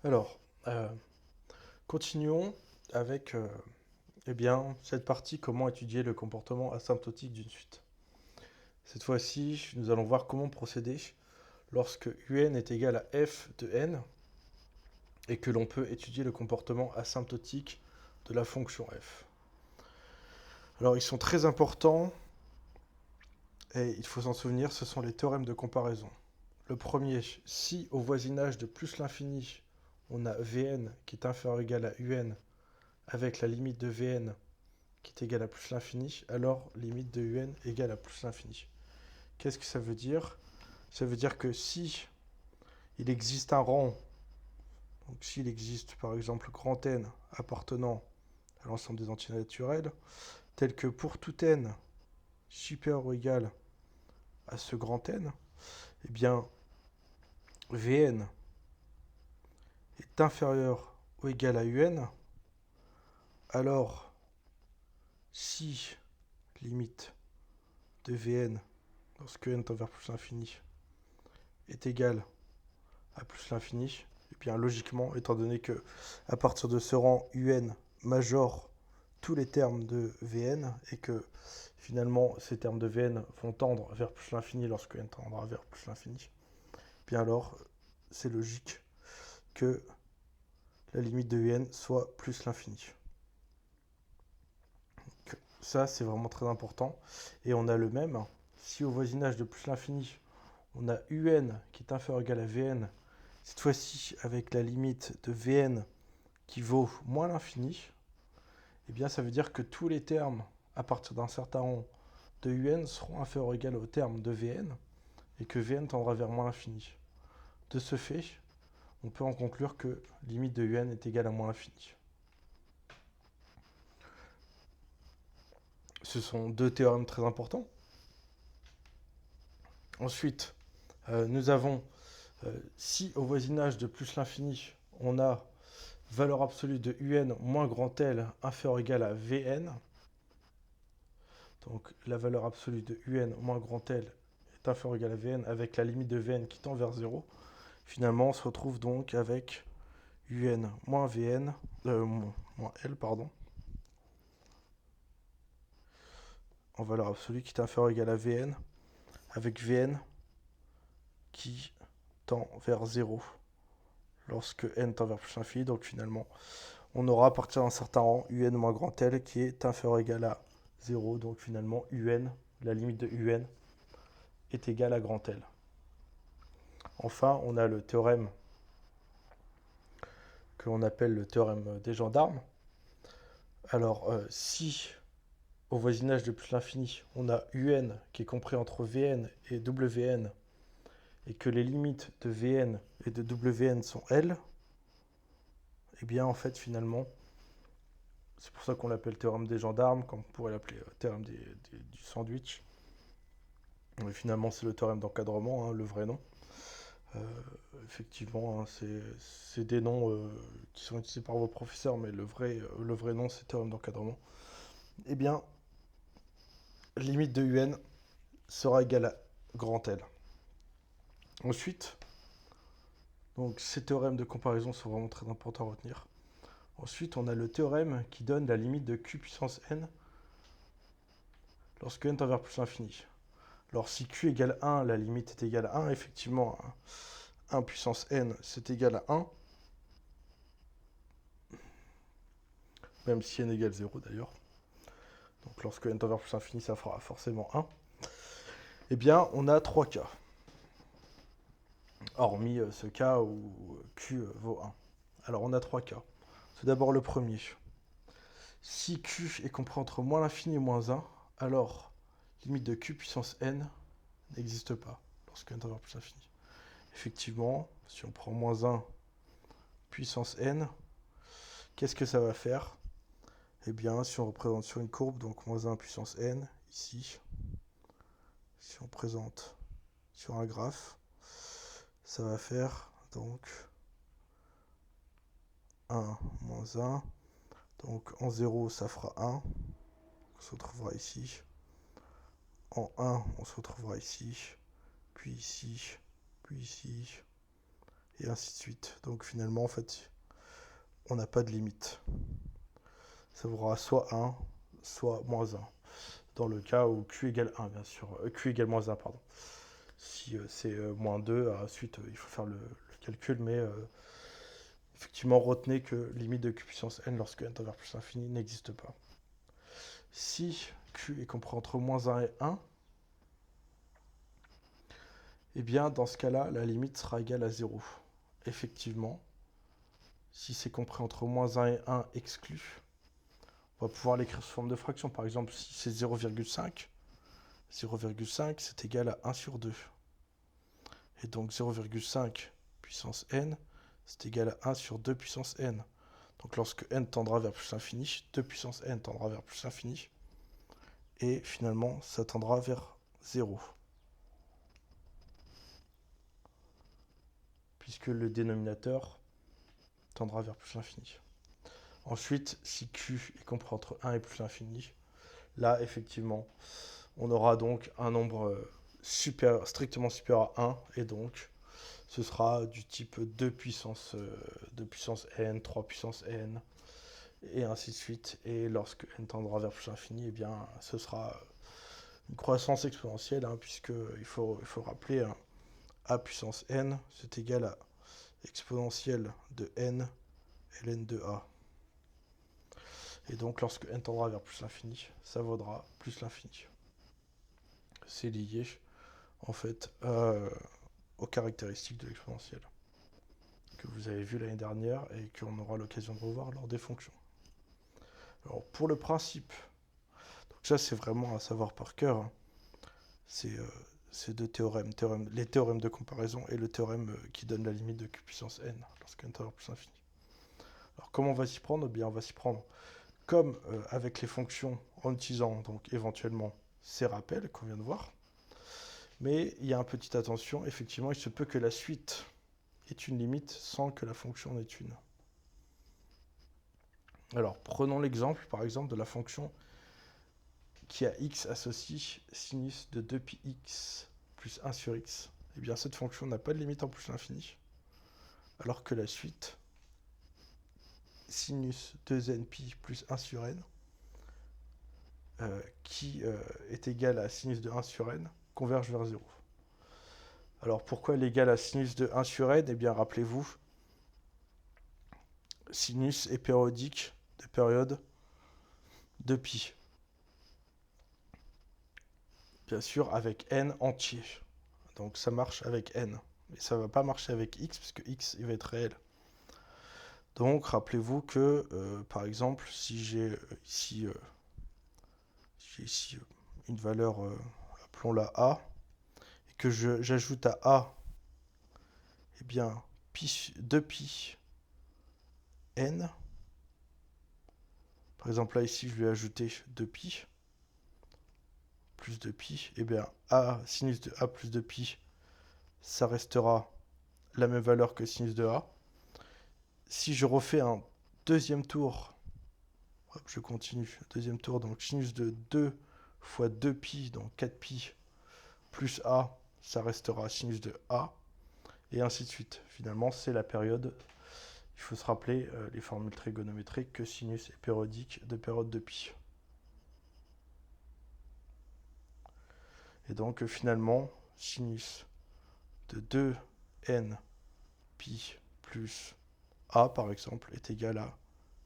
Alors, euh, continuons avec eh bien, cette partie, comment étudier le comportement asymptotique d'une suite. Cette fois-ci, nous allons voir comment procéder lorsque un est égal à f de n et que l'on peut étudier le comportement asymptotique de la fonction f. Alors, ils sont très importants et il faut s'en souvenir, ce sont les théorèmes de comparaison. Le premier, si au voisinage de plus l'infini, on a Vn qui est inférieur ou égal à Un avec la limite de Vn qui est égale à plus l'infini, alors limite de Un égale à plus l'infini. Qu'est-ce que ça veut dire? Ça veut dire que si il existe un rang, donc s'il existe par exemple grand N appartenant à l'ensemble des entités naturelles, tel que pour tout N supérieur ou égal à ce grand N, eh bien Vn est inférieur ou égal à Un, alors si limite de Vn lorsque n tend vers plus l'infini est égal à plus l'infini, et bien logiquement, étant donné que à partir de ce rang un majore tous les termes de Vn et que finalement ces termes de Vn vont tendre vers plus l'infini lorsque n tendra vers plus l'infini, bien alors c'est logique que la limite de Vn soit plus l'infini. Ça c'est vraiment très important. Et on a le même, si au voisinage de plus l'infini on a un qui est inférieur ou égal à Vn, cette fois-ci avec la limite de Vn qui vaut moins l'infini, eh bien ça veut dire que tous les termes à partir d'un certain rang de Un seront inférieurs ou égaux au terme de Vn et que Vn tendra vers moins l'infini. De ce fait, on peut en conclure que limite de Un est égale à moins l'infini. Ce sont deux théorèmes très importants. Ensuite, nous avons si au voisinage de plus l'infini, on a valeur absolue de Un moins grand L inférieur ou égal à Vn, donc la valeur absolue de Un moins grand L est inférieure ou égale à Vn avec la limite de Vn qui tend vers 0. Finalement, on se retrouve donc avec Un moins Vn, moins L, pardon, en valeur absolue qui est inférieure ou égale à Vn, avec Vn qui tend vers 0 lorsque n tend vers plus l'infini. Donc finalement, on aura à partir d'un certain rang Un moins grand L qui est inférieur ou égal à 0. Donc finalement, Un, la limite de Un, est égale à grand L. Enfin, on a le théorème que l'on appelle le théorème des gendarmes. Alors, si au voisinage de plus l'infini, on a Un qui est compris entre Vn et Wn, et que les limites de Vn et de Wn sont L, et bien en fait finalement, c'est pour ça qu'on l'appelle théorème des gendarmes, comme on pourrait l'appeler théorème du sandwich. Mais finalement, c'est le théorème d'encadrement, hein, le vrai nom. Euh, Effectivement, hein, c'est des noms qui sont utilisés par vos professeurs, mais le vrai nom, c'est théorème d'encadrement. Eh bien, limite de Un sera égale à grand L. Ensuite, donc ces théorèmes de comparaison sont vraiment très importants à retenir. Ensuite, on a le théorème qui donne la limite de q puissance n lorsque n tend vers plus l'infini. Alors si q égale 1, la limite est égale à 1, effectivement, 1 puissance n, c'est égal à 1, même si n égale 0 d'ailleurs. Donc lorsque n tend vers plus l'infini, ça fera forcément 1. Eh bien, on a trois cas, hormis ce cas où q vaut 1. Alors on a trois cas. Tout d'abord le premier. Si q est compris entre moins l'infini et moins 1, alors limite de q puissance n n'existe pas lorsque n tend vers plus l'infini. Effectivement, si on prend moins 1 puissance n, qu'est-ce que ça va faire? Eh bien, si on représente sur une courbe, donc moins 1 puissance n, ici, si on présente sur un graphe, ça va faire donc 1 moins 1. Donc en 0, ça fera 1. On se retrouvera ici. En 1, on se retrouvera ici. Puis ici. Puis ici. et ainsi de suite. Donc finalement, en fait, on n'a pas de limite. Ça vaudra soit 1, soit moins 1. Dans le cas où Q égale 1, bien sûr. Q égale moins 1, pardon. Si c'est moins 2, ensuite, il faut faire le calcul, mais effectivement, retenez que limite de Q puissance n lorsque n tend vers plus l'infini n'existe pas. Si Q est compris entre moins 1 et 1, eh bien, dans ce cas-là, la limite sera égale à 0. Effectivement, si c'est compris entre moins 1 et 1 exclu, on va pouvoir l'écrire sous forme de fraction. Par exemple, si c'est 0,5, 0,5 c'est égal à 1 sur 2. Et donc 0,5 puissance n, c'est égal à 1 sur 2 puissance n. Donc lorsque n tendra vers plus l'infini, 2 puissance n tendra vers plus l'infini. Et finalement, ça tendra vers 0. Puisque le dénominateur tendra vers plus l'infini. Ensuite, si Q est compris entre 1 et plus l'infini, là, effectivement, on aura donc un nombre strictement supérieur à 1, et donc ce sera du type 2 puissance n, 3 puissance n, et ainsi de suite. Et lorsque n tendra vers plus l'infini, eh bien, ce sera une croissance exponentielle, hein, puisqu'il faut rappeler, hein, a puissance n, c'est égal à exponentielle de n ln de a. Et donc, lorsque n tendra vers plus l'infini, ça vaudra plus l'infini. C'est lié, en fait, aux caractéristiques de l'exponentielle que vous avez vu l'année dernière et qu'on aura l'occasion de revoir lors des fonctions. Alors, pour le principe, donc ça, c'est vraiment à savoir par cœur, hein. C'est deux théorèmes, les théorèmes de comparaison et le théorème qui donne la limite de q puissance n lorsque n tend vers plus l'infini. Alors, comment on va s'y prendre? Eh bien, on va s'y prendre comme avec les fonctions en utilisant donc éventuellement ces rappels qu'on vient de voir. Mais il y a une petite attention, effectivement, il se peut que la suite ait une limite sans que la fonction n'ait une. Alors, prenons l'exemple, par exemple, de la fonction qui a x associe sinus de 2πx plus 1 sur x. Eh bien, cette fonction n'a pas de limite en plus l'infini, alors que la suite sinus 2nπ plus 1 sur n, qui est égale à sinus de 1 sur n, converge vers 0. Alors pourquoi elle est égale à sinus de 1 sur n? Eh bien rappelez-vous, sinus est périodique de période de pi. Bien sûr avec n entier. Donc ça marche avec n. Mais ça ne va pas marcher avec x, parce que x il va être réel. Donc rappelez-vous que, par exemple, si j'ai ici, une valeur, appelons-la a, et que j'ajoute à a, eh bien, 2pi n. Par exemple, là, ici, je lui ai ajouté 2pi, plus 2pi. Eh bien, a, sinus de a plus 2pi, ça restera la même valeur que sinus de a. Si je refais un deuxième tour, hop, je continue, deuxième tour, donc sinus de 2 fois 2pi, donc 4pi, plus a, ça restera sinus de a, et ainsi de suite. Finalement, c'est la période. Il faut se rappeler les formules trigonométriques que sinus est périodique de période de pi. Et donc finalement, sinus de 2n pi plus a, par exemple, est égal à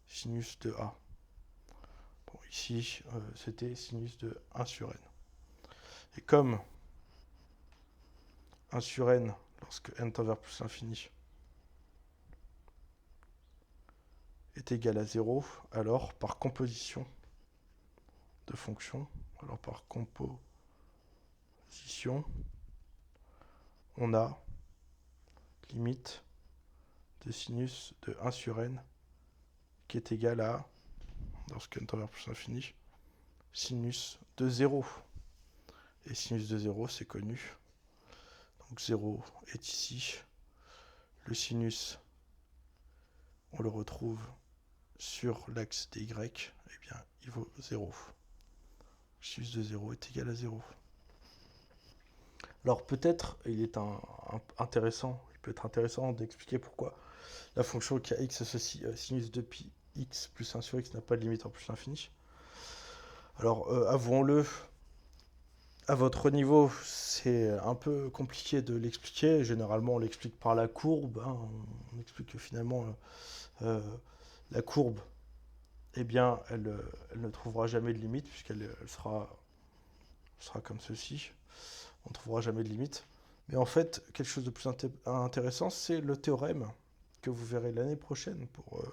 sinus de a. Bon, ici, c'était sinus de 1 sur n. Et comme 1 sur n, lorsque n tend vers plus l'infini, est égal à 0, alors par composition de fonctions, on a limite de sinus de 1 sur n qui est égal à, lorsque n tend vers plus l'infini, sinus de 0. Et sinus de 0, c'est connu. Donc 0 est ici. Le sinus, on le retrouve sur l'axe des y, eh bien, il vaut 0. Sinus de 0 est égal à 0. Alors peut-être, il est intéressant, il peut être intéressant d'expliquer pourquoi la fonction qui a x associe sinus de pi x plus 1 sur x n'a pas de limite en plus l'infini. Alors, avouons-le, à votre niveau, c'est un peu compliqué de l'expliquer. Généralement, on l'explique par la courbe. Hein. On explique que finalement, la courbe, eh bien, elle ne trouvera jamais de limite, puisqu'elle sera comme ceci. On ne trouvera jamais de limite. Mais en fait, quelque chose de plus intéressant, c'est le théorème que vous verrez l'année prochaine pour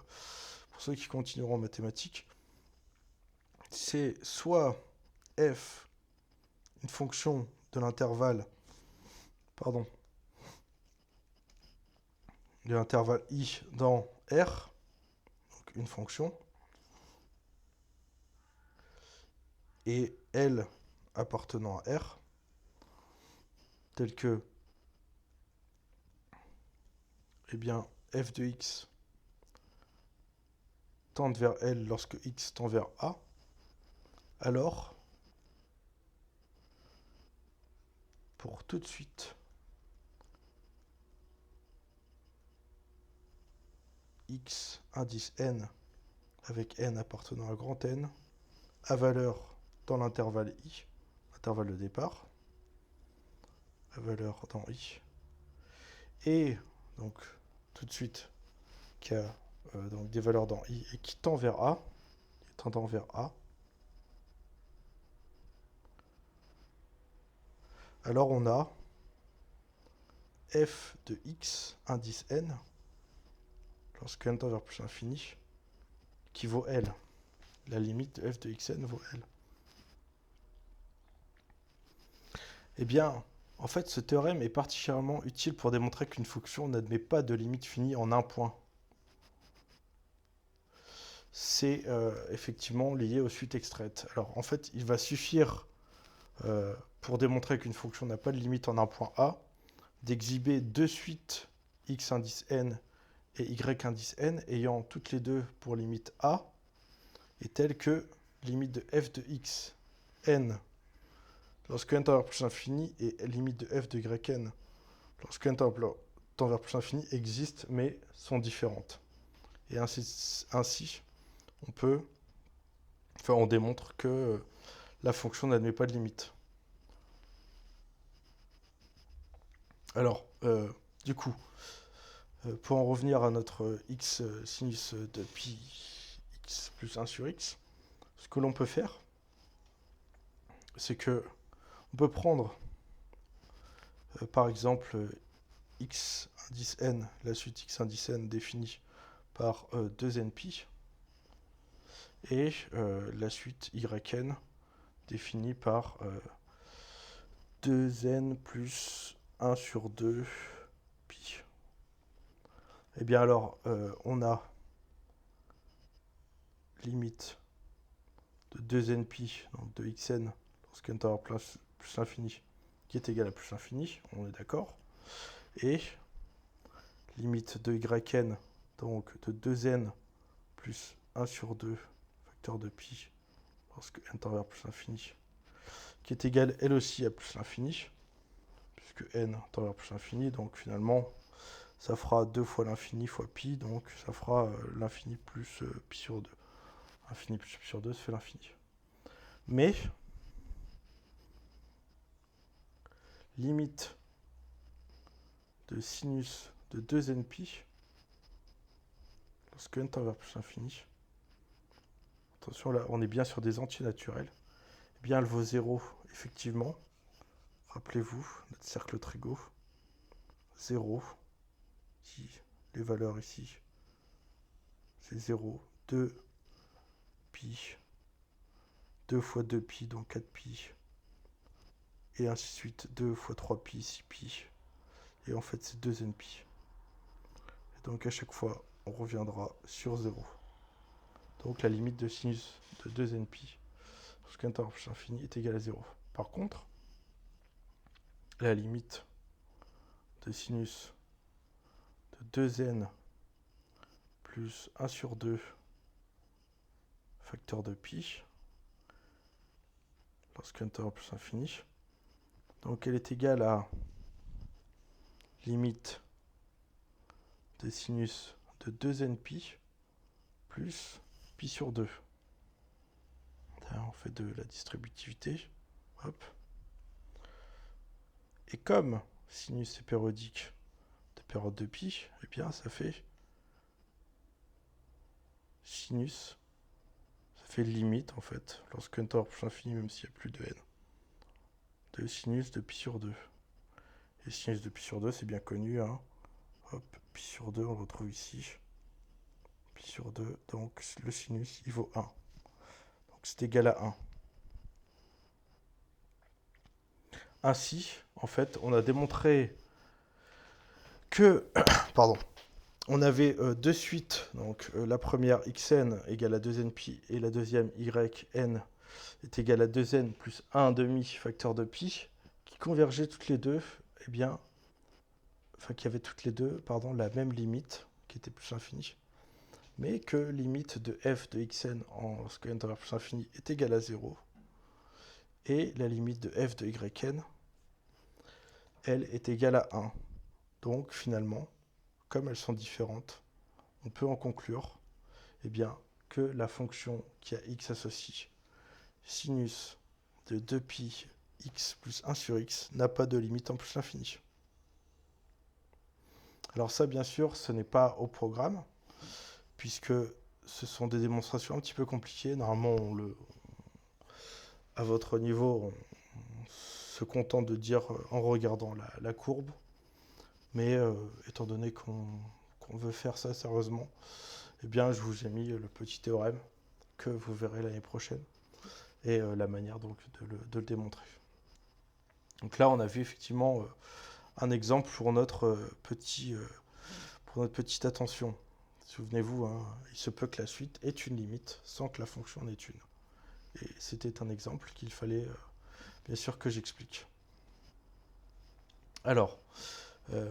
ceux qui continueront en mathématiques. C'est soit f, une fonction de l'intervalle, i dans R, donc une fonction, et L appartenant à R, tel que, eh bien, f de x tende vers L lorsque x tend vers A, alors, pour tout de suite, x indice n avec n appartenant à grand N, à valeur dans l'intervalle i, intervalle de départ, à valeur dans i, et donc tout de suite qui a donc des valeurs dans i et qui tend vers A, tendant vers A, alors on a f de x indice n, lorsque n tend vers plus l'infini, qui vaut L. La limite de f de xn vaut L. Eh bien, en fait, ce théorème est particulièrement utile pour démontrer qu'une fonction n'admet pas de limite finie en un point. C'est effectivement lié aux suites extraites. Alors, en fait, il va suffire, pour démontrer qu'une fonction n'a pas de limite en un point A, d'exhiber deux suites x indice n et y indice n ayant toutes les deux pour limite A, est telle que limite de f de x n lorsque n tend vers plus l'infini et limite de f de yn lorsque n tend vers plus l'infini existent mais sont différentes. Et ainsi on démontre que la fonction n'admet pas de limite. Alors, du coup, pour en revenir à notre x sinus de pi x plus 1 sur x, ce que l'on peut faire, c'est que on peut prendre, par exemple, x indice n, la suite x indice n définie par 2nπ, et la suite yn définie par 2n plus 1 sur 2 pi. Et bien alors, on a limite de 2nπ, donc de xn, lorsque n tend vers plus l'infini, qui est égal à plus l'infini, on est d'accord. Et limite de yn, donc de 2n plus 1 sur 2 facteur de pi, lorsque n tend vers plus l'infini, qui est égal elle aussi à plus l'infini, puisque n tend vers plus l'infini, donc finalement ça fera 2 fois l'infini fois pi, donc ça fera l'infini plus pi sur 2. Infini plus pi sur 2, ça fait l'infini. Mais, limite de sinus de 2nπ, lorsque n tend vers plus l'infini, attention là, on est bien sur des entiers naturels, eh bien elle vaut 0, effectivement. Rappelez-vous, notre cercle trigo, 0, ici, les valeurs ici, c'est 0, 2 pi, 2 fois 2 pi, donc 4 pi, et ainsi de suite, 2 fois 3 pi, 6 pi, et en fait c'est 2nπ. Et donc à chaque fois, on reviendra sur 0. Donc la limite de sinus de 2nπ, lorsque n tend vers plus l'infini, est égale à 0. Par contre, la limite de sinus de 2n plus 1 sur 2 facteur de pi, lorsque n tend vers plus l'infini, donc elle est égale à limite de sinus de 2nπ plus pi sur 2. Là, on fait de la distributivité. Hop. Et comme sinus est périodique de période de pi, eh bien ça fait sinus, ça fait limite en fait, lorsque n tend vers plus l'infini, même s'il n'y a plus de n, de sinus de pi sur 2. Et sinus de pi sur 2, c'est bien connu, hein. Hop, pi sur 2, on le retrouve ici. Pi sur 2, donc le sinus, il vaut 1. Donc c'est égal à 1. Ainsi, en fait, on a démontré que, pardon, on avait deux suites. Donc la première xn égale à 2nπ et la deuxième yn est égale à 2n plus 1 demi facteur de pi, qui convergeaient toutes les deux, eh bien, enfin qui avaient toutes les deux, pardon, la même limite, qui était plus l'infini, mais que limite de f de xn lorsque n tend vers plus l'infini est égale à 0, et la limite de f de yn, elle est égale à 1. Donc finalement, comme elles sont différentes, on peut en conclure eh bien, que la fonction qui a x associé, sinus de 2π x plus 1 sur x, n'a pas de limite en plus l'infini. Alors ça, bien sûr, ce n'est pas au programme, puisque ce sont des démonstrations un petit peu compliquées. Normalement, à votre niveau, on se contente de dire en regardant la courbe, mais étant donné qu'on veut faire ça sérieusement, eh bien, je vous ai mis le petit théorème que vous verrez l'année prochaine et la manière donc de le démontrer. Donc là, on a vu effectivement un exemple pour notre petite attention. Souvenez-vous, hein, il se peut que la suite ait une limite sans que la fonction en ait une. Et c'était un exemple qu'il fallait bien sûr que j'explique. Alors,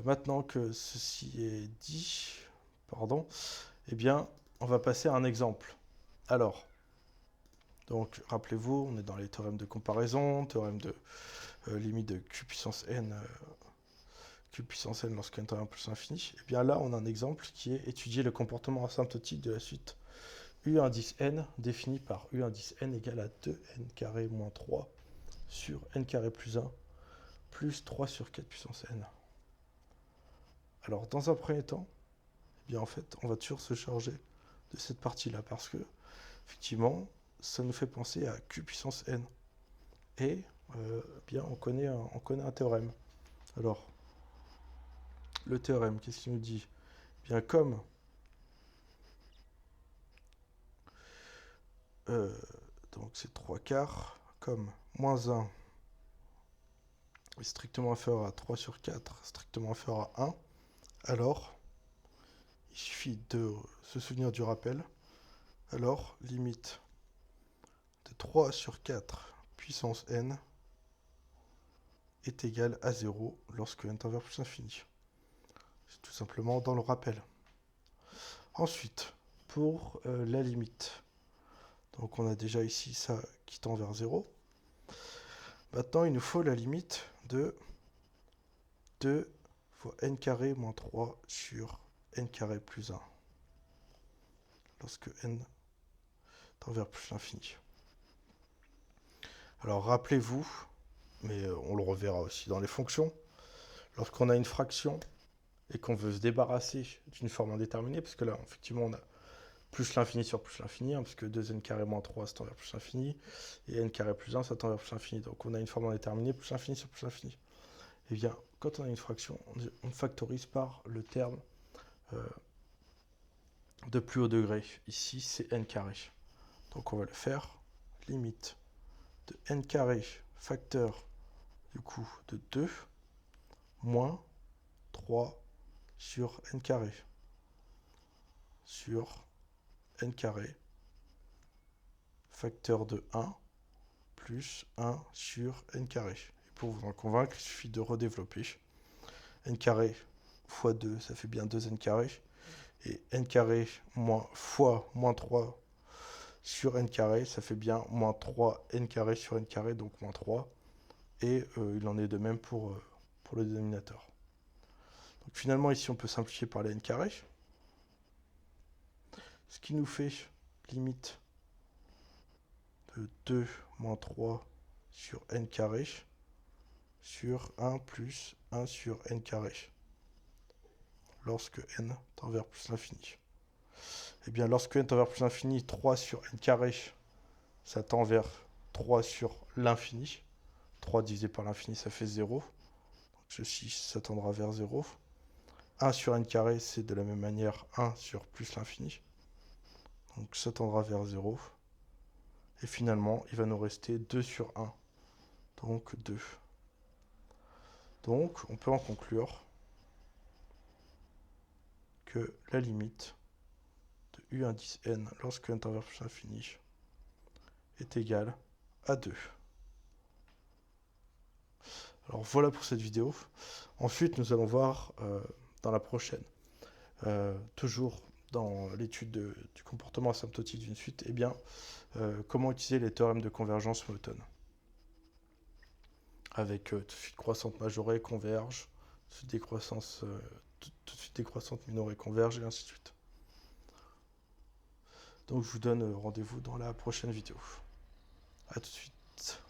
maintenant que ceci est dit, pardon, eh bien, on va passer à un exemple. Alors, donc, rappelez-vous, on est dans les théorèmes de comparaison, théorème de limite de q puissance n lorsque n tend vers plus l'infini. Et bien là, on a un exemple qui est étudier le comportement asymptotique de la suite u indice n défini par u indice n égale à 2n carré moins 3 sur n carré plus 1 plus 3 sur 4 puissance n. Alors, dans un premier temps, eh bien en fait, on va toujours se charger de cette partie-là parce que, effectivement, ça nous fait penser à q puissance n. Et bien, on connaît un théorème. Alors, le théorème, qu'est-ce qu'il nous dit? Bien, comme donc c'est 3 quarts, comme moins 1 est strictement inférieur à 3 sur 4, strictement inférieur à 1, alors, il suffit de se souvenir du rappel, alors, limite de 3 sur 4 puissance n est égale à 0 lorsque n tend vers plus l'infini. C'est tout simplement dans le rappel. Ensuite, pour la limite, donc on a déjà ici ça qui tend vers 0. Maintenant, il nous faut la limite de 2 fois n carré moins 3 sur n carré plus 1, lorsque n tend vers plus l'infini. Alors rappelez-vous, mais on le reverra aussi dans les fonctions, lorsqu'on a une fraction et qu'on veut se débarrasser d'une forme indéterminée, parce que là, effectivement, on a plus l'infini sur plus l'infini, hein, parce que 2n carré moins 3, ça tend vers plus l'infini, et n carré plus 1, ça tend vers plus l'infini. Donc on a une forme indéterminée, plus l'infini sur plus l'infini. Et bien, quand on a une fraction, on factorise par le terme de plus haut degré. Ici, c'est n carré. Donc on va le faire. Limite de n carré facteur du coup de 2 moins 3 sur n carré sur n carré facteur de 1 plus 1 sur n carré. Et pour vous en convaincre, il suffit de redévelopper. N carré fois 2, ça fait bien 2n carré. Et n carré fois moins 3 sur n carré, ça fait bien moins 3n carré sur n carré, donc moins 3. Et il en est de même pour le dénominateur. Donc finalement, ici, on peut simplifier par les n carrés. Ce qui nous fait limite de 2 moins 3 sur n carré sur 1 plus 1 sur n carré lorsque n tend vers plus l'infini. Et bien lorsque n tend vers plus l'infini, 3 sur n carré, ça tend vers 3 sur l'infini. 3 divisé par l'infini, ça fait 0. Donc ceci, ça tendra vers 0. 1 sur n carré, c'est de la même manière 1 sur plus l'infini. Donc ça tendra vers 0. Et finalement, il va nous rester 2 sur 1. Donc 2. Donc on peut en conclure que la limite de u indice n lorsque n tend vers plus l'infini est égale à 2. Alors voilà pour cette vidéo. Ensuite, nous allons voir dans la prochaine, toujours dans l'étude du comportement asymptotique d'une suite, eh bien, comment utiliser les théorèmes de convergence monotone. Avec tout de suite croissante majorée converge, tout de suite décroissante minorée converge, et ainsi de suite. Donc je vous donne rendez-vous dans la prochaine vidéo. A tout de suite.